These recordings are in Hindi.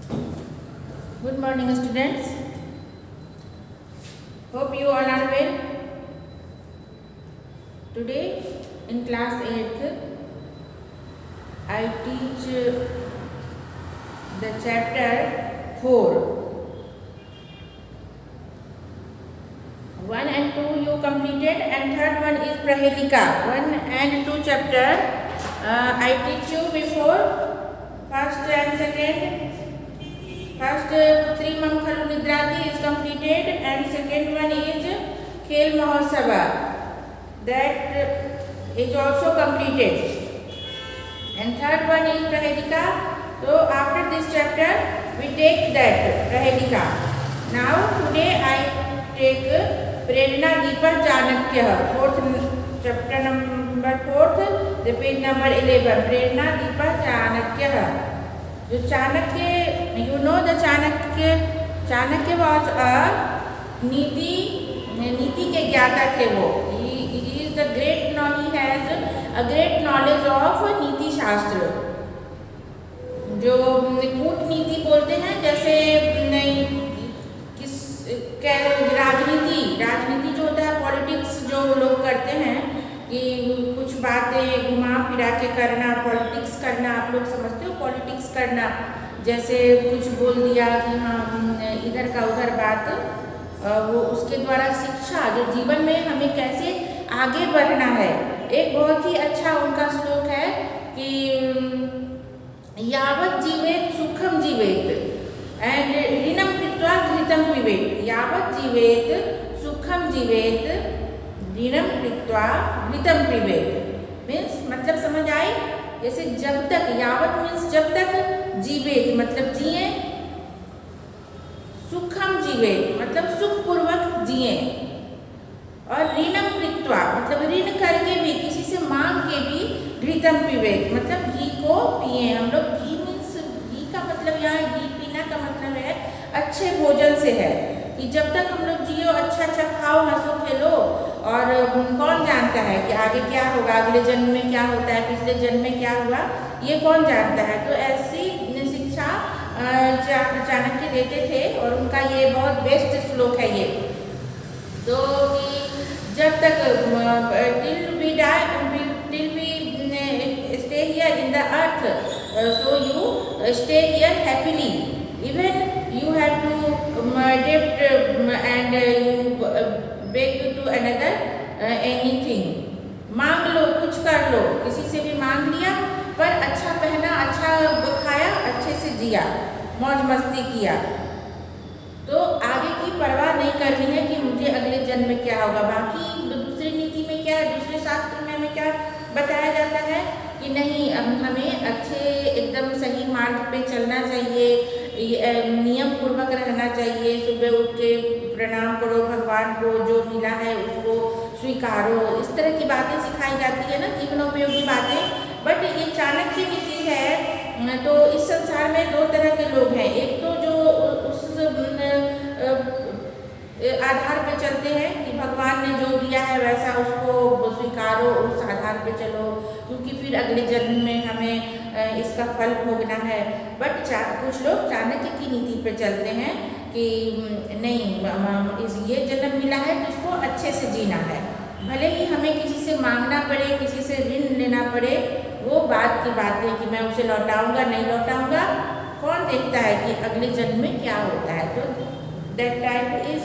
Good morning, students. Hope you all are well. Today, in class 8th, I teach the chapter 4. 1 and 2 you completed, and third one is Prahelika. 1 and 2 chapter I teach you before. First and second. First, Putrimam Khalu Nidrati is completed, and second one is Khel Mahotsava. That is also completed. And third one is Prahelika. So after this chapter, we take that Prahelika. Now today I take Prerna Deepa Chanakya. Fourth chapter number 4th, the page number 11. Prerna Deepa Chanakya. जो Chanakya, you know the Chanakya was a नीति के ज्ञाता थे वो. He is the great, he has a great knowledge of नीति शास्त्र. जो कूटनीति बोलते हैं, जैसे राजनीति जो होता है, पॉलिटिक्स जो लोग करते हैं कि कुछ बातें घुमा फिरा के करना, पॉलिटिक्स करना. आप लोग समझते हो पॉलिटिक्स करना, जैसे कुछ बोल दिया कि हाँ इधर का उधर बात, वो उसके द्वारा शिक्षा जो जीवन में हमें कैसे आगे बढ़ना है. एक बहुत ही अच्छा उनका श्लोक है कि यावत् जीवेत सुखम जीवेत एंड ऋणम कृत्वा घृतम पिबेत. यावत् जीवेत सुखम जीवेत ऋणम कृत्वा घृतम पिबेत. मीन्स मतलब समझ आई, जैसे जब तक, यावत मीन्स जब तक, जीवेत मतलब जिए, सुखम जीवेत मतलब सुखपूर्वक जिए, और ऋणम कृत्वा मतलब ऋण करके भी, किसी से मांग के भी, घृतम पिबेत मतलब घी को पिए. हम लोग घी मीन्स, घी का मतलब यहाँ घी पीना का मतलब है अच्छे भोजन से है कि जब तक हम लोग जियो, अच्छा खाओ, हंसो खेलो, और कौन जानता है कि आगे क्या होगा, अगले जन्म में क्या होता है, पिछले जन्म में क्या हुआ, ये कौन जानता है. तो ऐसी शिक्षा चाणक्य देते थे, और उनका ये बहुत बेस्ट श्लोक है ये. तो कि जब तक till we stay here in the earth, so you stay here happily. Even you have to debt and you beg to another anything. मांग लो, कुछ कर लो, किसी से भी मांग लिया, पर अच्छा पहना, अच्छा खाया, अच्छे से जिया, मौज मस्ती किया. तो आगे की परवाह नहीं करनी है कि मुझे अगले जन्म में क्या होगा. बाकी दूसरी नीति में क्या है, दूसरे शास्त्र में हमें क्या बताया जाता है कि नहीं, हमें अच्छे एकदम सही मार्ग पे चलना चाहिए, नियम पूर्वक रहना चाहिए. सुबह उठ के प्रणाम करो भगवान को, जो मिला है उसको स्वीकारो. इस तरह की बातें सिखाई जाती है ना, जीवनोपयोगी बातें. बट ये चाणक्य नीति है. तो इस संसार में दो तरह के लोग हैं. एक तो जो उस आधार पे चलते हैं कि भगवान ने जो दिया है वैसा उसको स्वीकारो, उस आधार पे चलो, क्योंकि फिर अगले जन्म में हमें इसका फल भोगना है. बट कुछ लोग चाणक्य की नीति पे चलते हैं कि नहीं, ये जन्म मिला है तो इसको अच्छे से जीना है, भले ही हमें किसी से मांगना पड़े, किसी से ऋण लेना पड़े, वो बात की बात है कि मैं उसे लौटाऊंगा नहीं लौटाऊंगा, कौन देखता है कि अगले जन्म में क्या होता है. तो दैट टाइप इज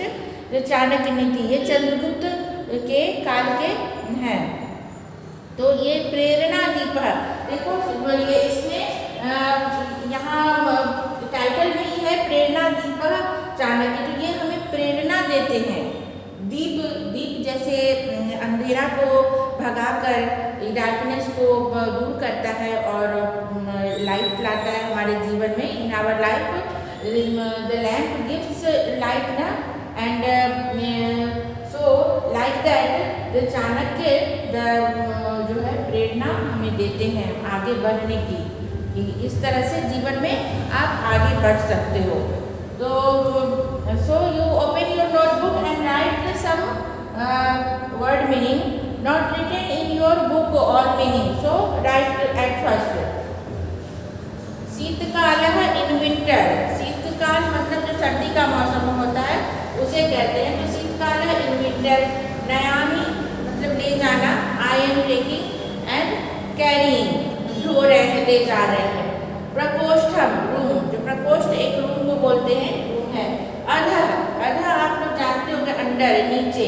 जो चाणक्य नीति, ये चंद्रगुप्त के काल के हैं. तो ये प्रेरणा दीपा, देखो ये इसमें यहाँ टाइटल में ही है प्रेरणा दीपा चाणक्य. तो ये हमें प्रेरणा देते हैं. दीप जैसे अंधेरा को भगाकर डार्कनेस को दूर करता है और लाइट लाता है हमारे जीवन में. In our life the lamp gives light ना, and so like that the Chanakya जो है प्रेरणा हमें देते हैं आगे बढ़ने की, कि इस तरह से जीवन में आप आगे बढ़ सकते हो. तो so you open your notebook and write some word meaning not written in your book all meaning. So write at first. शीतकालः in winter. अंडर, नयामी मतलब ले जाना, I am taking and carrying ढो रहे हैं, ले जा रहे हैं। प्रकोष्ठम रूम, जो प्रकोष्ठ एक रूम को बोलते हैं, रूम है। अधः, अधः आप लोग जानते होंगे अंडर, नीचे।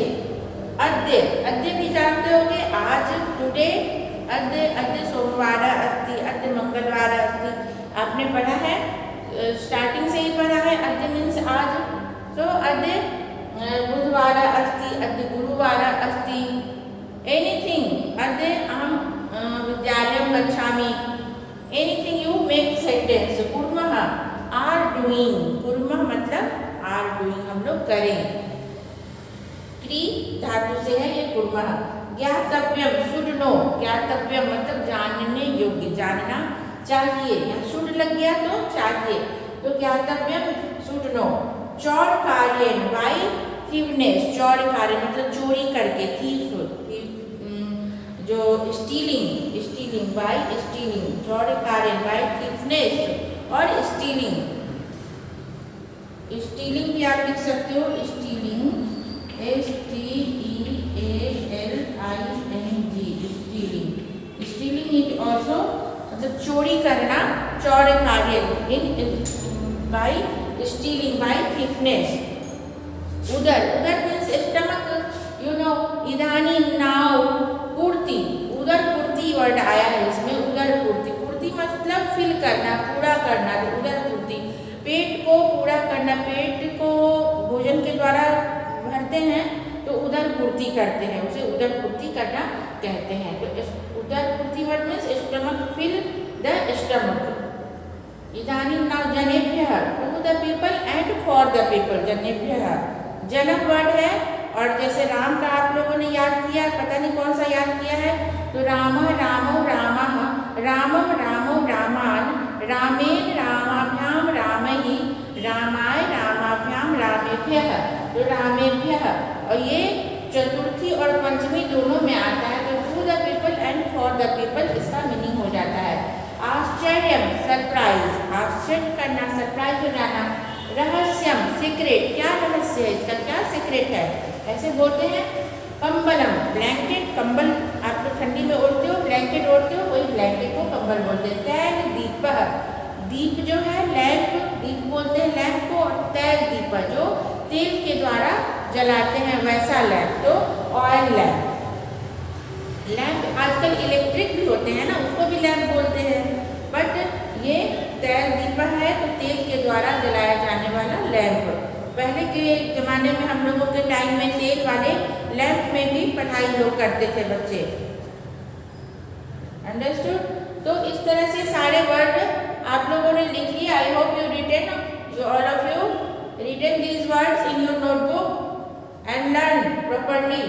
अद्य, अद्य भी जानते होंगे, आज, टुडे। अद्य, अद्य सोमवार अस्ति, अद्य मंगलवार अस्ति, आपने पढ़ा है, स्टार्टिंग से ही पढ़ा है। अद्य मीन्स आज, तो अद्य बुधवार अस्ति, अद्य गुरुवार अस्ति। एनीथिंग, अद्य अहम विद्यालयं गच्छामि। Anything you make sentence. कुर्मः, आर डूइंग, कुर्मः मतलब आर डूइंग, हम लोग करें। क्री धातु से है ये कुर्मः। ज्ञातव्यम, शुड नो, ज्ञातव्यम मतलब जानने योग्य, जानना चाहिए। यहाँ शुड लग गया तो चाहिए, तो ज्ञातव्यम शुड नो। चौर कार्य, बाई थीवनेस, चौर कार्य मतलब चोरी करके, थीफ, जो स्टीलिंग, स्टीलिंग बाई स्टीलिंग, चौर कार्य बाई थीफनेस और स्टीलिंग। स्टीलिंग भी आप लिख सकते हो, stealing, STEALING, stealing. Stealing is also मतलब चोरी करना, चौर कार्य in by stealing by thiefness. उदर, उदर मीन्स स्टमक, यू नो। इदानी, नाउ, पूर्ति, उदर पूर्ति वर्ड आया है इसमें, उदर पूर्ति। पूर्ति मतलब फिल करना, पूरा करना, तो उदर पूर्ति, पेट को पूरा करना, पेट को भोजन के द्वारा भरते हैं तो उदर पूर्ति करते हैं, उसे उदर पूर्ति करना कहते हैं। तो उदर पूर्ति word means stomach, fill the stomach. इदानीं नाउ जनेभ्यः, to the people and for the people, जनेभ्यः जनक वर्ड है। और जैसे राम का आप लोगों ने याद किया, पता नहीं कौन सा याद किया है, तो रामः रामौ रामः, रामम रामौ रामान, रामेण रामाभ्याम रामैः, रामाय रामाभ्याम रामेभ्यः, तो रामेभ्यः। और ये चतुर्थी और पंचमी दोनों में आता है, तो to the people and for the people इसका मीनिंग हो जाता है। आश्चर्यम सरप्राइज, आश्चर्य करना, सरप्राइज हो जाना। रहस्यम सीक्रेट, क्या रहस्य है इसका, क्या सीक्रेट है, ऐसे बोलते हैं। कंबलम ब्लैंकेट, कंबल आप लोग ठंडी में ओढ़ते हो, ब्लैंकेट ओढ़ते हो, वही ब्लैंकेट को कंबल बोलते हैं। तैल दीप, दीप जो है लैंप, दीप बोलते हैं लैंप को, और तैल दीप जो तेल के द्वारा जलाते हैं वैसा लैंप, तो ऑयल लैंप। लैंप आजकल इलेक्ट्रिक भी होते हैं ना, उसको भी लैंप बोलते हैं, बट ये तैल दीपा है तो तेल के द्वारा जलाया जाने वाला लैंप। पहले के ज़माने में हम लोगों के टाइम में तेल वाले लैंप में भी पढ़ाई लोग करते थे बच्चे। अंडरस्टूड? तो इस तरह से सारे वर्ड आप लोगों ने लिख लिया। I hope you written, all of you written these words in your notebook and learn properly.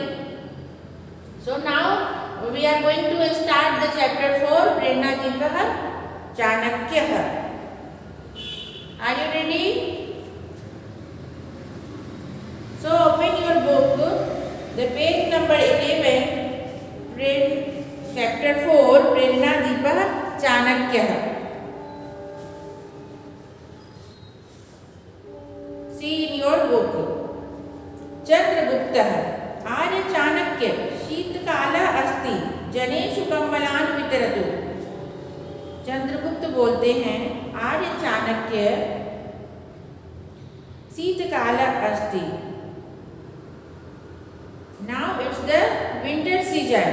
So now we are going to start the chapter 4, प्रेरणादीपः चाणक्यः। Are you ready? So open your book, the page number 11, chapter 4, प्रेरणादीपः चाणक्यः। See in your book. चंद्रगुप्तः, आर्य चाणक्य शीतकालः अस्ति, जनेषु कम्बलान् वितरतु। चंद्रगुप्त बोलते हैं, आर्य चाणक्य शीतकालः अस्ति। Now it's the winter season.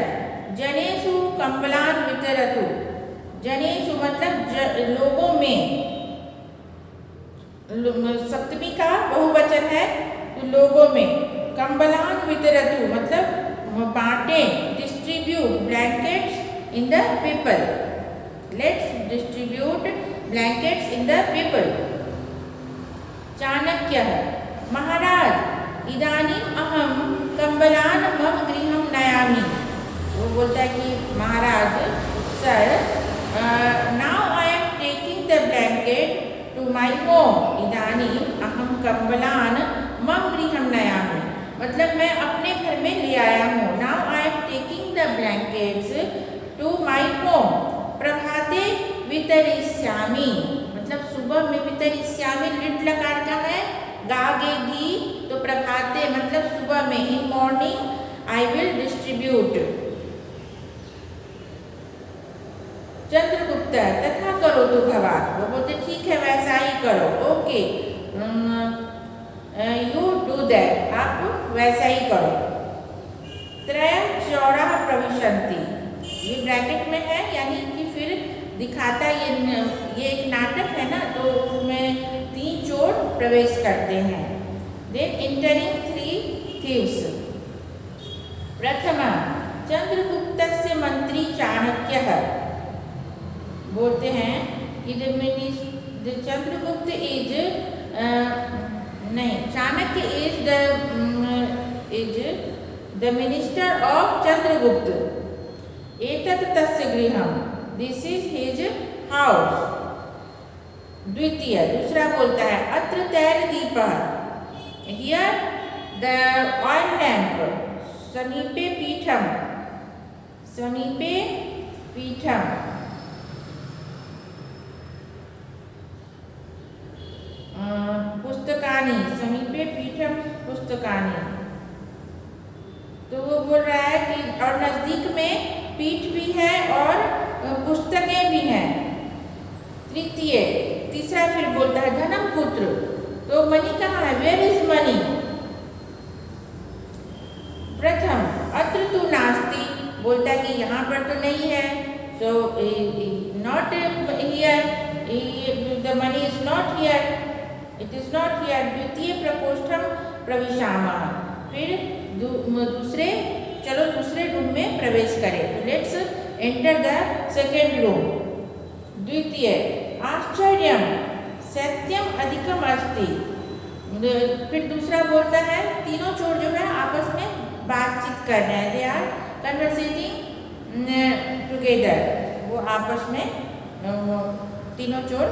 जनेषु कम्बलान् वितरतु। जनेषु मतलब लोगों में, सप्तमी का बहुवचन है, तो लोगों में। कम्बलान् वितरतु मतलब बांटे, distribute blankets in the people. Let's distribute blankets in the people. चाणक्यः, महाराज इदानीम् अहम कम्बलान् मम गृहं नयामि। वो बोलता है कि महाराज sir, now I am taking the blanket to my home. इदानीम् अहम कम्बलान् मम गृहं नयामि मतलब मैं अपने घर में ले आया हूँ। Now I am taking the blankets to my home. प्रभाते वितरिष्यामि मतलब सुबह में, वितरिष्यामि लिट लकार का है, गागेगी तो प्रभाते मतलब सुबह में, in morning I will distribute. Chandragupta तथा करो तो भवान, वो बोलते ठीक है वैसा ही करो, ओके यू डू दैट, आप वैसा ही करो। त्रयः चौराः प्रविशन्ति, ये ब्रैकेट में है यानी कि फिर दिखाता ये एक नाटक है ना, तो उसमें 3 चोर प्रवेश करते हैं। Then entering 3 thieves. प्रथमा चंद्रगुप्तस्य मंत्री चाणक्यः, बोलते हैं कि चंद्रगुप्त इज नहीं, Chanakya is the minister of Chandragupta, एतत् तस्य गृहम, दिस इज हिज हाउस। द्वितीय, दूसरा बोलता है अत्र तैलदीपः, हियर द ऑयल लैंप, समीपे पीठम, समीपे पीठम, पुस्तकानि, समीपे पीठम पुस्तकानि। तो वो बोल रहा है कि और नज़दीक में पीठ भी है और पुस्तकें भी हैं। तृतीय, तीसरा फिर बोलता है धनम पुत्र, तो मनी कहाँ है, वेयर इज मनी। प्रथम अत्र तु नास्ति, बोलता है कि यहाँ पर तो नहीं है, so not here, the money is not here, it is not here. द्वितीय प्रकोष्ठम प्रविशामः, फिर दूसरे, चलो दूसरे रूम में प्रवेश करें, तो let's enter the second room. द्वितीय आश्चर्यम सत्यम अधिकम अस्ति, फिर दूसरा बोलता है तीनों चोर जो है आपस में बातचीत कर रहे हैं, दे आर कन्वर्सेटिंग टुगेदर, वो आपस में तीनों चोर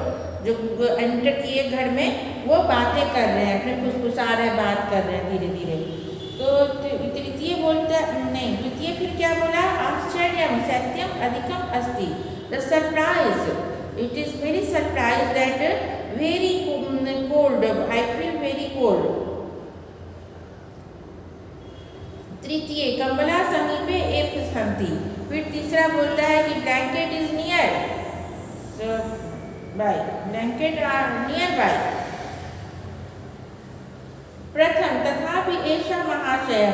जो एंटर किए घर में वो बातें कर रहे हैं, अपने फुसफुसा रहे हैं, बात कर रहे हैं धीरे धीरे। तो तृतीय बोलता नहीं, द्वितीय फिर क्या बोला, आश्चर्यम सत्यम अधिकम अस्ति, the surprise, it is very surprise that very cold, I feel very cold. तृतीय कंबला समीपे एव सन्ति, फिर तीसरा बोलता है कि blanket is near, so by, blanket are near by. प्रथम तथापि एषः महाशयः,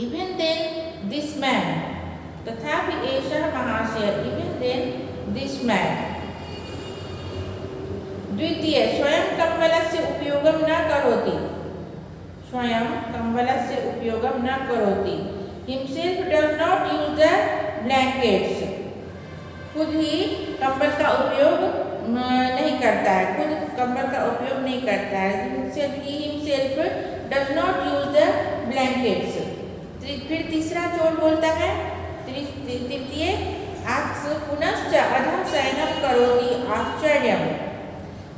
इवन देन दिस मैन, तथापि एषः महाशय, इवन देन दिस मैन। द्वितीय स्वयं कम्बलस्य उपयोगं न करोति, स्वयं कम्बलस्य उपयोगं न करोति, himself does not use the blankets, खुद ही कंबल का उपयोग नहीं करता है, खुद कंबल का उपयोग नहीं करता है, himself does not use the blankets। फिर तीसरा चोर बोलता है, तृतीय आस्क्स पुनश्च अधः शयनं करोति आश्चर्यम,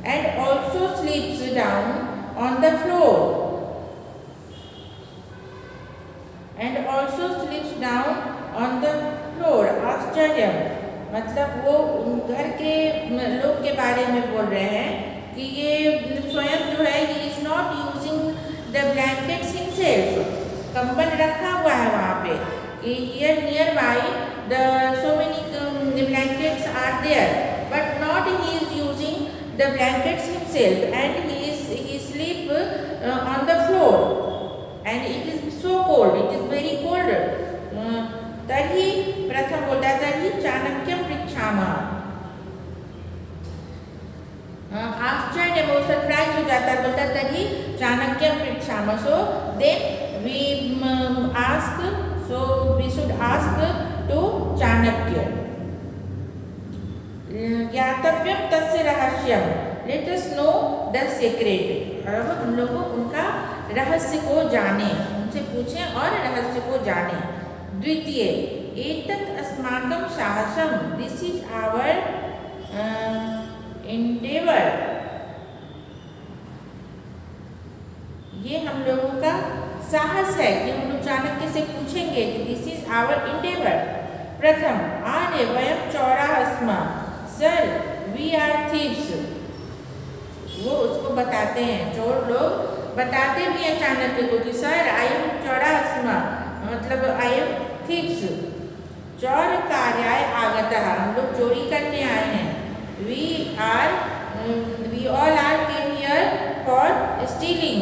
and also sleeps down on the floor, and also sleeps down on the floor, आश्चर्यम, मतलब वो घर के लोग के बारे में बोल रहे हैं कि ये स्वयं जो है ये is not using the blankets himself, कंबल रखा हुआ है वहाँ पे कि here near by the so many blankets are there, but not he is using the blankets himself, and he sleep on the floor and it is so cold, it is very cold. तर्हि प्रथम बोलता है तर्हि चाणक्यं पृच्छामः, आश्चर्य वो सरप्राइज हो जाता है, बोलता है तर्हि चाणक्यं पृच्छामः, so then we ask, so we should ask to Chanakya. ज्ञातव्यं तस्य रहस्यं, let us know the secret, अब हम लोगों उनका रहस्य को जाने, उनसे पूछें और रहस्य को जाने। द्वितीय एतत् अस्माकं साहसं, दिस इज आवर एंडेवर, ये हम लोगों का साहस है कि हम लोग चाणक्य से पूछेंगे कि दिस इज आवर एंडेवर। प्रथम आर्य वयं चौराः स्मः, सर वी आर थीव्स, वो उसको बताते हैं, चोर लोग बताते भी हैं चाणक्य को कि सर आई एम चौरास्मा, मतलब आई एम थिप्स, चौर कार्याय आगतः, हम लोग चोरी करने आए हैं। We all are came here for stealing.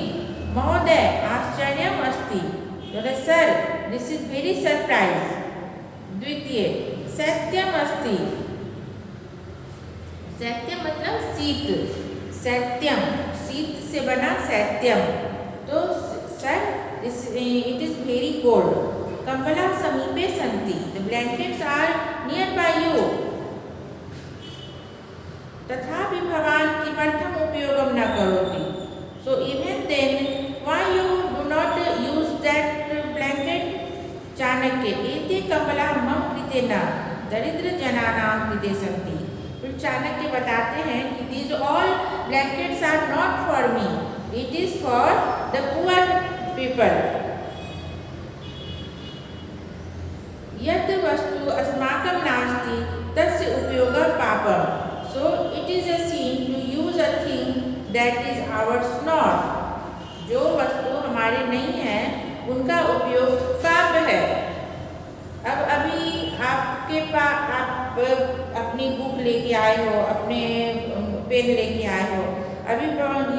महोदय आश्चर्यम अस्ति, बोले sir this is very surprise. द्वितीय सत्यम अस्ति, सत्यम मतलब शीत, सत्यम शीत से बना सत्यम, तो sir it is very cold. कंबला समीपे सन्ति, the blankets are near by you. तथापि भवान किमर्थम उपयोगम न करोति, so even then why you do not use that blanket. Chanakya एते कंबला मम कृते न, दरिद्र जनानां कृते सन्ति। फिर चाणक्य बताते हैं कि these all blankets are not for me, it is for the poor people. यद वस्तु अस्माकं नास्ति तस्य उपयोगः पापम्, so it is a sin to use a thing that is ours not. जो वस्तु हमारे नहीं है उनका उपयोग पाप है। अब अभी आपके पास आप अपनी बुक लेके आए हो, अपने पेन लेके आए हो, अभी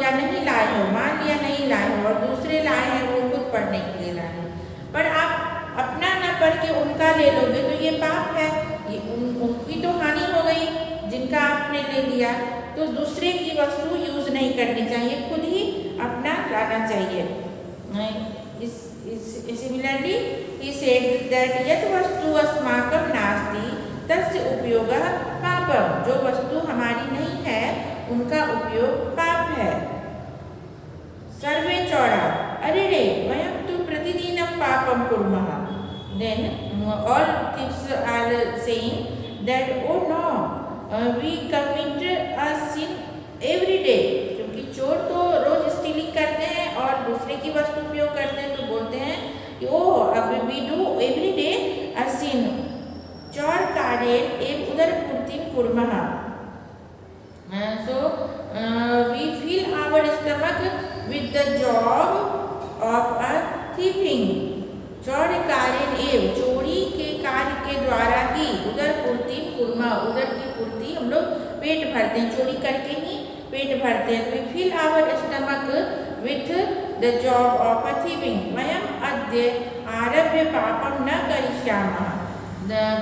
या नहीं लाए हो, मान लिया नहीं लाए हो और दूसरे लाए हैं, वो खुद पढ़ने के लिए लाए हैं, पर आप अपना ना पढ़ के उनका ले लोगे तो ये पाप है, ये उनकी तो हानि हो गई जिनका आपने ले लिया। तो दूसरे की वस्तु यूज नहीं करनी चाहिए, खुद ही अपना लाना चाहिए। सिमिलरली ही सेड दैट यद वस्तु अस्माकं नास्ति तस्य उपयोगः पापम्, जो वस्तु हमारी नहीं है उनका उपयोग पाप है। सर्वे चौरा, अरे रे वयं तु प्रतिदिनं पापं कुर्मः। Then all thieves are saying that oh no, we commit a sin every day, क्योंकि चोर तो रोज स्टीलिंग करते हैं और दूसरे की वस्तु उपयोग करते हैं, तो बोलते हैं कि ओह अब वी डू एवरी डे अ सिन। चौर कार्येन एव उदरपूर्तिं कुर्मः, so we fill our stomach with the job of a thieving। चौर कार्येन एव, चोरी के कार्य के द्वारा ही, उदर पूर्ति कुर्मा, उदर की पूर्ति हम लोग पेट भरते हैं, चोरी करके ही पेट भरते हैं। We fill our stomach with the job of a thieving, वयम अद्य आरभ्य पापम न करिष्यामः।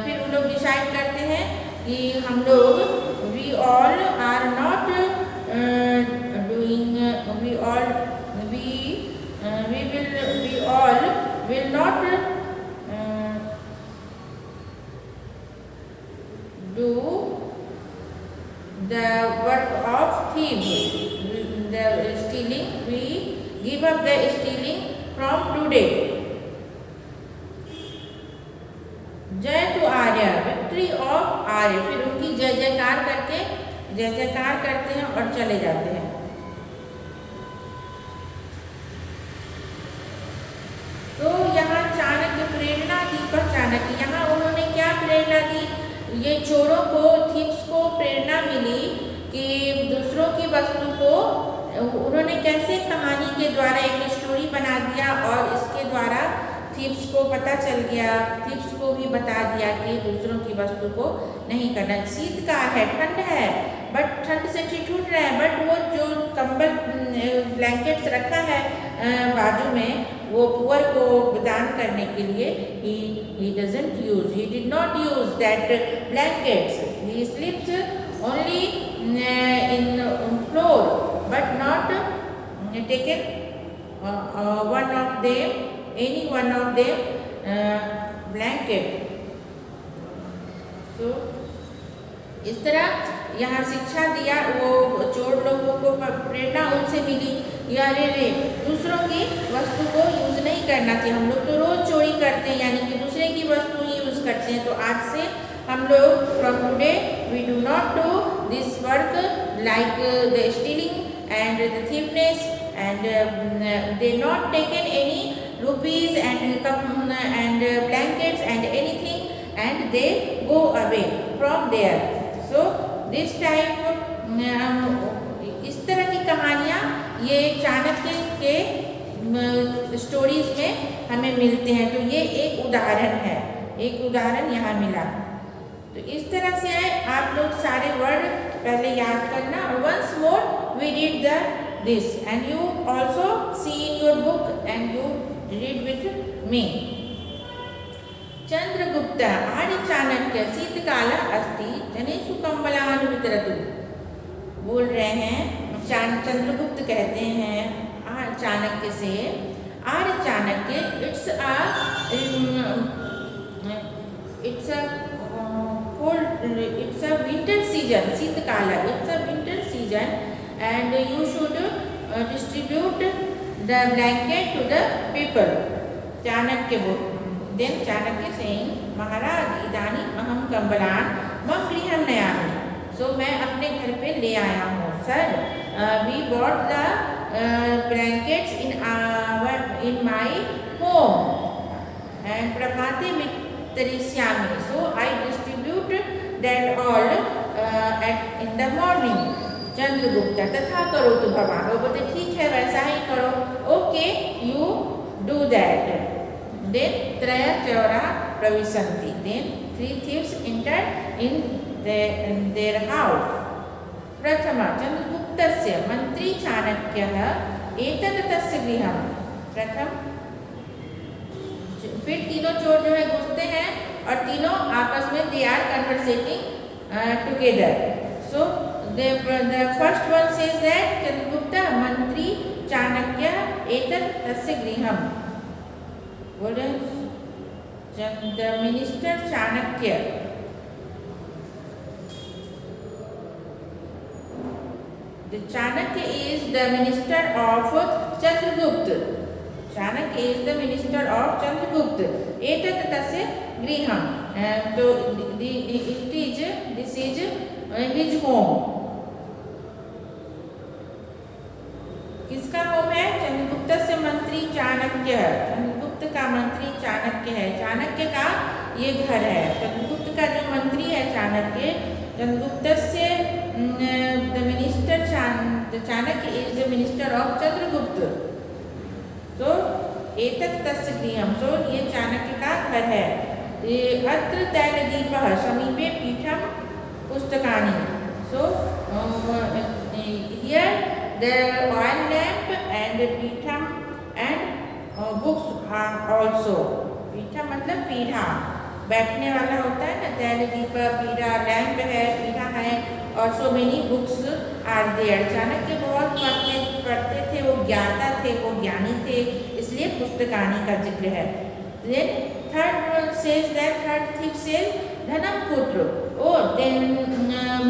फिर वो लोग डिसाइड करते हैं कि हम लोग we all are not doing, we all will not do the work of thief, the stealing, we give up the stealing from today। जय टू आर्य, विक्ट्री ऑफ आर्य। फिर उनकी जय जयकार करके जय जयकार करते हैं और चले जाते हैं। तो यहाँ चाणक्य प्रेरणा दी, पर चाणक्य यहाँ उन्होंने क्या प्रेरणा दी, ये चोरों को, थीव्स को प्रेरणा मिली कि दूसरों की वस्तु को उन्होंने कैसे कहानी के द्वारा एक स्टोरी बना दिया और इसके द्वारा थीव्स को पता चल गया, थीव्स को भी बता दिया कि दूसरों की वस्तु को नहीं करना। शीतकाल है, ठंड है, बट ठंड से छूट रहे हैं, बट वो जो कंबल ब्लैंकेट्स रखा है बाजू में, वो पुअर को दान करने के लिए he doesn't use, he did not use that blankets, he sleeps only in floor but not taken one of them, any one of them blanket। तो इस तरह यहाँ शिक्षा दिया, वो चोर लोगों को प्रेरणा उनसे मिली, या रे दूसरों की वस्तु को यूज नहीं करना चाहिए। हम लोग तो रोज चोरी करते हैं, यानी कि दूसरे की वस्तु ही यूज करते हैं। तो आज से हम लोग from today we do not do this work like the stealing and the thiefness and they not taken any rupees and blankets and anything, and they go away from there। So this type इस तरह की कहानियाँ ये चाणक्य के स्टोरीज में हमें मिलते हैं। तो ये एक उदाहरण है, एक उदाहरण यहाँ मिला। तो इस तरह से आप लोग सारे वर्ड पहले याद करना और once more we read this and you also see in your book and you read with me. Chandragupta Arya Chanakya शीतकाल अस्ति जनेषु कम्बलान् वितरतु। बोल रहे हैं चंद्रगुप्त कहते हैं चाणक्य से, Arya Chanakya it's a winter season, शीतकाल, it's a winter season and you should distribute the blanket to the people. Chanakya then Chanakya saying महाराज इदानीम् अहं कम्बलान् मम गृहं नयामि। So मैं अपने घर पे ले आया हूँ। Sir, we bought the blankets in my home and प्रभाते वितरिष्यामि। So I distribute that all in the morning। Chandragupta तथा करो तो भगवान वो बोलते ठीक है वैसा ही करो। Okay you do that. Then त्रय चौरा प्रविशन्ति। Then 3 thieves entered in their house। प्रथम चंद्रगुप्तस्य मंत्री चाणक्यः एतत् तस्य गृहम्। प्रथम फिर तीनों चोर जो है घुसते हैं और तीनों आपस में they are conversating together. So the first one says that Chandragupta मंत्री चाणक्य एतत् तस्य गृहम्। बोले the minister Chanakya, the Chanakya is the minister of Chandragupta। Chanakya is the minister of Chandragupta। एतत् तस्य गृहम्। तो this is his home। किसका होम है? चंद्रगुप्त से मंत्री चाणक्य। चंद्रगुप्त का मंत्री चाणक्य है। चाणक्य का ये घर है। चंद्रगुप्त का जो मंत्री है चाणक्य, चंद्रगुप्त से the minister Chanakya is the minister of Chandragupta. तो एतत् तस्य गृहम्। तो ये चाणक्य का घर है। अत्र तैलदीपः समीपे पीठं पुस्तकानि। So here the oil lamp and Peetham and books are also। पीठा मतलब पीढ़ा, बैठने वाला होता है ना, तैलदीप पीढ़ा, लैंप है, पीढ़ा है और so many books are there। Chanakya बहुत पढ़ते थे, वो ज्ञाता थे, वो ज्ञानी थे, इसलिए पुस्तकानि का जिक्र है। Then third says that third thief says धनम पुत्र। Oh then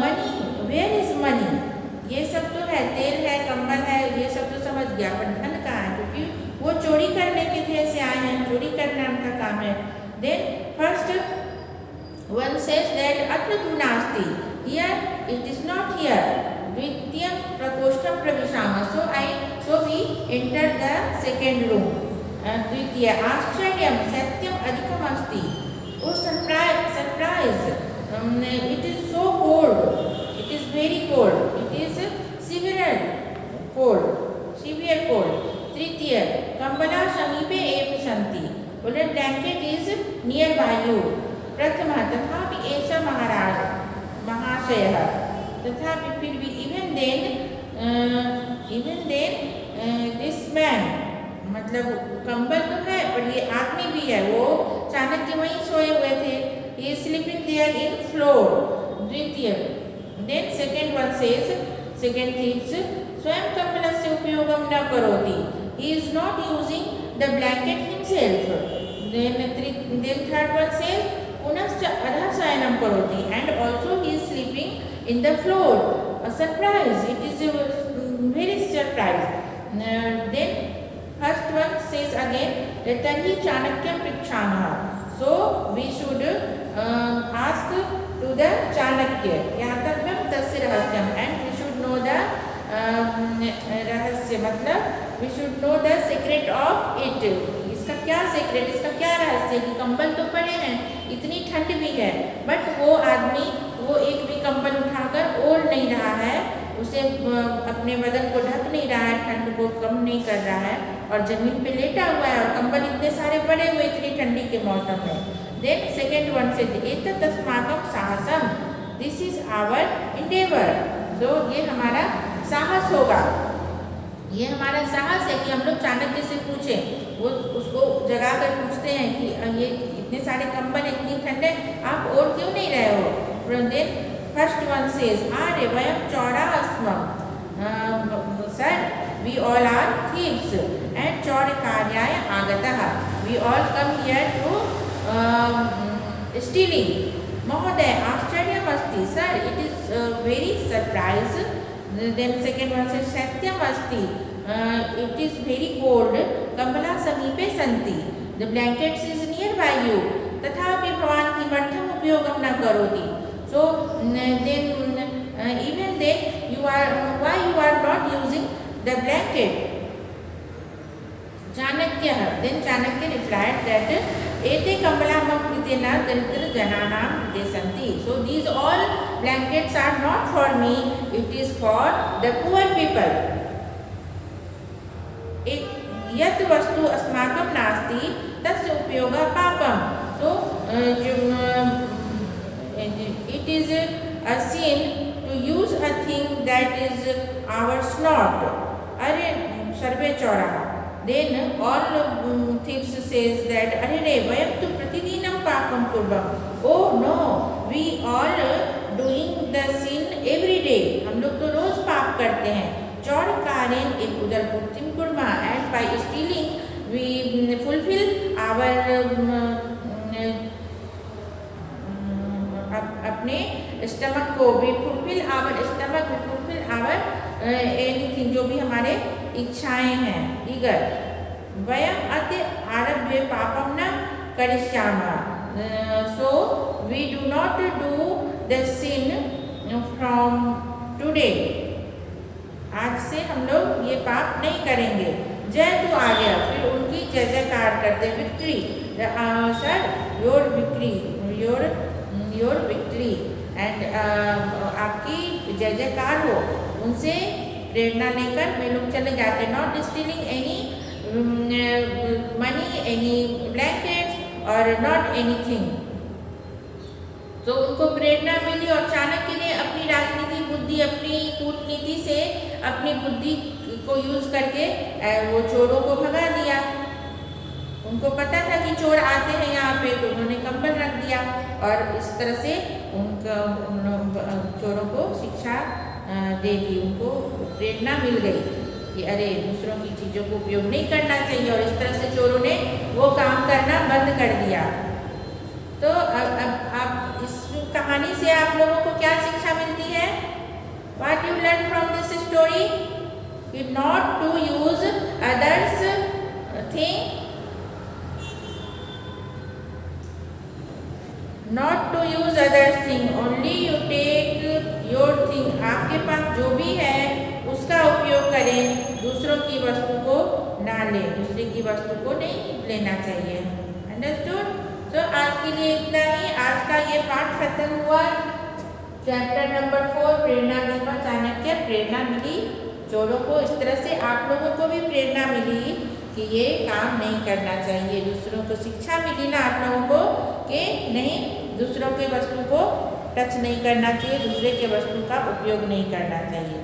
money, where is money? ये सब तो है, तेल है, कंबल है, ये सब तो समझ गया, पर धन कहाँ है? क्योंकि वो चोरी करने के थे से आए हैं, चोरी करना उनका काम है। Then first one says that अत्र तु नास्ति, here it is not here. द्वितीय प्रकोष्ठं प्रविशामः। So we enter the second room. द्वितीय आश्चर्यं सत्यम अधिकम अस्ति। Oh surprise, it is so cold, it is very cold, it is severe cold। तृतीय कंबला समीपे एव सन्ति। बोले blanket is near by you. प्रथम तथापि एषः महाशयः, तथापि फिर भी इवन देन दिस मैन, मतलब कंबल तो है पर ये आदमी भी है। वो चाणक्य वहीं सोए हुए थे। he is sleeping there in floor। द्वितीय then second one says, second thief स्वयं कम्बलस्य उपयोगं न करोति। he is not using the blanket himself। then third one says पुनश्च अधः शयनं करोति and also he is sleeping in the floor। a surprise, it is a very surprise। then first one says again तर्हि चाणक्यं पृच्छामः। so we should ask to the Chanakya ज्ञातव्यं तस्य रहस्यम् and we should know the रहस्य, मतलब we should know the secret of it। इसका क्या सीक्रेट, इसका क्या रहस्य कि कंबल तो पड़े हैं, इतनी ठंड भी है, बट वो आदमी वो एक भी कंबल उठाकर ओढ़ नहीं रहा है, उसे अपने को कम नहीं कर रहा है और जमीन पे लेटा हुआ है और कंबल इतने सारे पड़े हुए इतनी ठंडी के मौसम में। देन सेकेंड वन से एतत् अस्माकं साहसम, दिस इज आवर इंडेवर। तो ये हमारा साहस होगा, ये हमारा साहस है कि हम लोग चाणक्य से पूछें। वो उसको जगा कर पूछते हैं कि ये इतने सारे कंबल इतनी ठंडे आप और क्यों नहीं रहे हो। देन फर्स्ट वन सेज आर्य वयम चौरा अस्मम, sir we all are thieves and चौर कार्याय आगतः, we all come here to stealing. महोदय आश्चर्यम अस्ति, sir it is very surprise. Then second one say सत्यम अस्ति, इट इज वेरी कोल्ड, कंबला समीपे सन्ति, the blankets is near by you, तथापि भवान किमर्थम उपयोगं न करोति। So then even then you are why you are not using the blanket? Chanakya, then Chanakya replied that ete kambala mam krite na daridra jananam krite santi. So these all blankets are not for me, it is for the poor people. यत् वस्तु अस्माकं नास्ति तस्य उपयोगः पापम्। So it is a sin to use a thing that is ours not. Arre sarve choraha. Then all thieves says that arre re vayam tu pratidinam papam kurbam. Oh no, we all doing the sin every day. हम लोग तो रोज पाप करते हैं। चौर कारेन एक उदर पुर्तिम कुर्मा, and by stealing we fulfill our अपने स्टमक को, we fulfill our stomach, we fulfill our anything जो भी हमारे इच्छाएं हैं, ईगर। वयम अति आरभ्य पापम न करिष्यामः, so we do not do the sin from today. आज से हम लोग ये पाप नहीं करेंगे। जय तू आ गया, फिर उनकी जय जयकार करते, victory sir your victory, your victory and आपकी जय जयकार हो। उनसे प्रेरणा लेकर वे लोग चले जाते, not stealing any money, any blankets और नॉट एनीथिंग। तो उनको प्रेरणा मिली और चाणक्य ने अपनी राजनीति बुद्धि, अपनी कूटनीति से, अपनी बुद्धि को यूज करके वो चोरों को भगा दिया। उनको पता था कि चोर आते हैं यहाँ पे, तो उन्होंने कंबल रख दिया और इस तरह से उन चोरों को शिक्षा दे दी, उनको प्रेरणा मिल गई कि अरे दूसरों की चीज़ों को उपयोग नहीं करना चाहिए, और इस तरह से चोरों ने वो काम करना बंद कर दिया। तो अब इस कहानी से आप लोगों को क्या शिक्षा मिलती है? What you learn from this story? Not to use others thing, not to use others thing, only you take your thing। आपके पास जो भी है उसका उपयोग करें, दूसरों की वस्तु को ना लें, दूसरे की वस्तु को नहीं लेना चाहिए। अंडरस्टूड? तो आज के लिए इतना ही। आज का ये पाठ खत्म हुआ। चैप्टर नंबर 4 प्रेरणा दीपा चाणक्य। प्रेरणा मिली चोरों को, इस तरह से आप लोगों को भी प्रेरणा मिली कि ये काम नहीं करना चाहिए। दूसरों को शिक्षा मिली ना आप लोगों को कि नहीं, दूसरों के वस्तु को टच नहीं करना चाहिए, दूसरे के वस्तु का उपयोग नहीं करना चाहिए।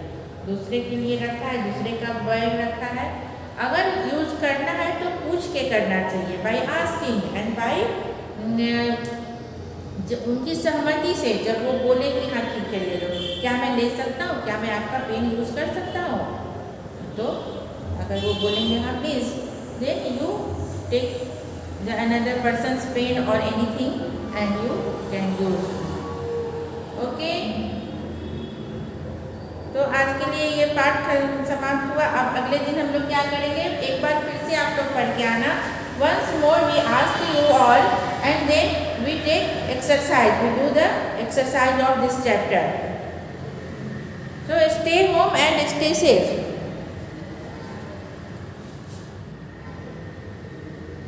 दूसरे के लिए रखा है, दूसरे का बैग रखा है, अगर यूज करना है तो पूछ के करना चाहिए, बाय आस्किंग एंड बाय उनकी सहमति से। जब वो बोले कि हाँ ठीक है ले लो, क्या मैं ले सकता हूँ, क्या मैं आपका पेन यूज़ कर सकता हूँ, तो अगर वो बोलेंगे हाँ please, then you take the another person's pen और anything and you can use. Okay, तो आज के लिए ये पाठ समाप्त हुआ। अब अगले दिन हम लोग क्या करेंगे, एक बार फिर से आप लोग पढ़ के आना। Once more we ask you all and then we take exercise, we do the exercise of this chapter. So stay home and stay safe.